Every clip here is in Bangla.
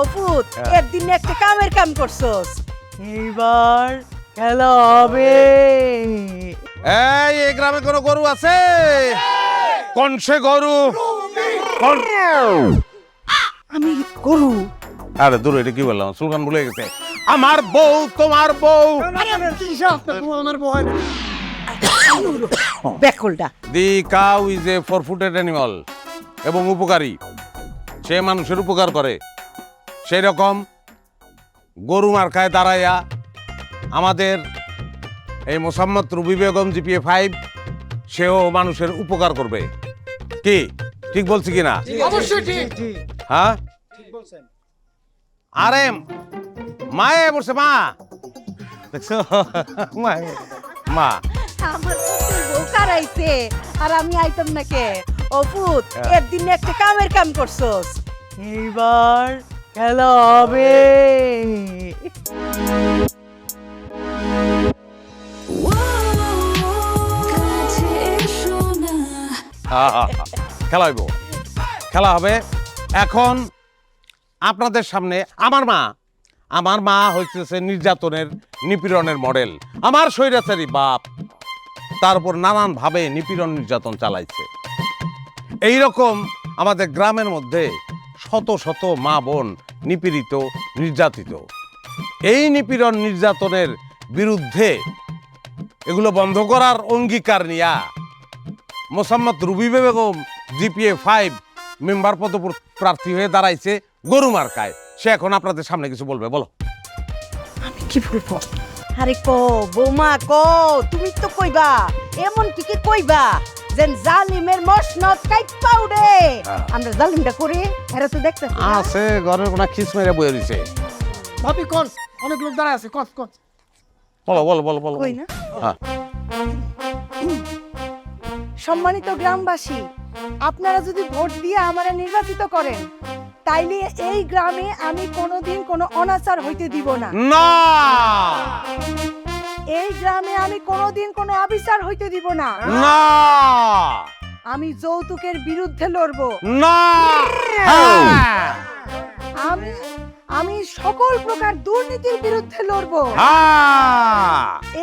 অপুত এর দিন একটা কামের কাম করছস, এইবার খেলা হবে। এই গ্রামে কোনো গরু আছে? কোন সে গরু? আমি গরু? আরে দূর, এটা কি বললাম? সুলতান ভুলে গেছে। আমার বউ তোমার বউ। বেকলটা the cow is a 4-footed animal এবং উপকারী। সে মানুষের উপকার করে। সেই রকম গরু মার্কায় দাঁড়াইয়া আমাদের এই মোসাম্মদ রুবি বেগম জিপিএ 5 সেও মানুষের উপকার করবে। কি ঠিক বলছি কিনা? অবশ্যই ঠিক। হ্যাঁ আরে মায়ে বসে, মা দেখছো? মা আমার পুতের বউ কারাইছে আর আমি আইতাম না কে? অপুত এর দিন একটা কামের কাম করছস, এইবার খেলা হবে। খেলা হইব, খেলা হবে। এখন আপনাদের সামনে আমার মা হচ্ছে নির্যাতনের নিপীড়নের মডেল। আমার স্বৈরাচারী বাপ তার উপর নানানভাবে নিপীড়ন নির্যাতন চালাইছে। এই রকম আমাদের গ্রামের মধ্যে শত শত মা বোন নিপীড়িত, নির্যাতিত। এই নিপীড়ন নির্যাতনের বিরুদ্ধে এগুলো বন্ধ করার অঙ্গীকার নিয়া Mosammat Ruby Begum GPA 5 member পদপ্রার্থী হয়ে দাঁড়াইছে গরু মার্কায়। সে এখন আপনাদের সামনে কিছু বলবে। বলো। আমি কি বলবো? আরে কো বৌমা কো, তুমি তো কইবা, এমন কি কি কইবা যেন জালিমের মসনদ কাইপা উড়ে। আমরা জালিমটা করি, এরা তো দেখতেছ না। আছে ঘরের কোনা খিস মেরে বয়ে রইছে। ভাবি কোন অনেক লোক দাঁড়ায় আছে, কোন কোন বলো বলো বলো বলো। কই না? হ্যাঁ সম্মানিত গ্রামবাসী, আপনারা যদি ভোট দিয়ে আমারে নির্বাচিত করেন তাইলে এই গ্রামে আমি কোনোদিন কোনো অনাচার হইতে দিব না। না এই গ্রামে আমি কোনোদিন কোনো অবিচার হইতে দিব না। না আমি যৌতুকের বিরুদ্ধে লড়ব। না আমি আমি সকল প্রকার দুর্নীতির বিরুদ্ধে লড়ব।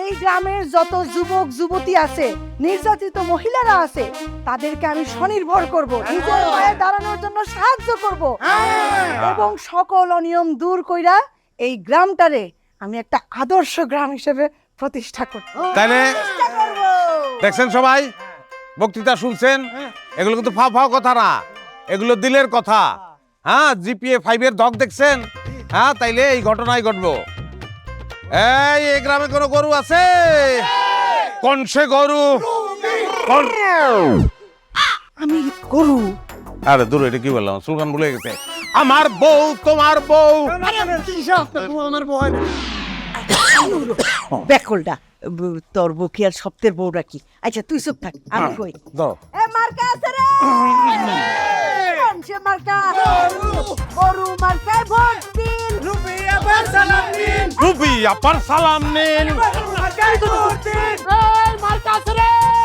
এই গ্রামের যত যুবক যুবতী আছে, নির্যাতিত মহিলারা আছে, তাদেরকে আমি স্বনির্ভর করব, নিজের পায়ে দাঁড়ানোর জন্য সাহায্য করব এবং সকল অনিয়ম দূর কইরা এই গ্রামটারে আমি একটা আদর্শ গ্রাম হিসেবে প্রতিষ্ঠা করব। তাহলে দেখছেন সবাই, বক্তৃতা শুনছেন, এগুলো কিন্তু ফাও ফাও কথা না, এগুলো দিলের কথা। হ্যাঁ, জিপিএ 5 এর দগ দেখছেন? হ্যাঁ, তাইলে এই ঘটনাই ঘটবো। এই গ্রামে কোনো গরু আছে? কোন সে গরু? আমি গরু? আরে দূর, এটা কি বললাম? সুলতান ভুলে গেছে। আমার বউ তোমার বউ। বেকলটা তোর বউ কি আর সপ্তের বউ রাখি? আচ্ছা তুই চুপ থাক, আমি কই। দাও। এ মার্কা আছে রে, সে মার্কা গরু মার্কায় ভোট দিন। রুবি আপার সালাম নিন।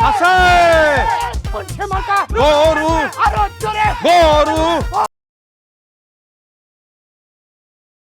আছে গরু, গরু।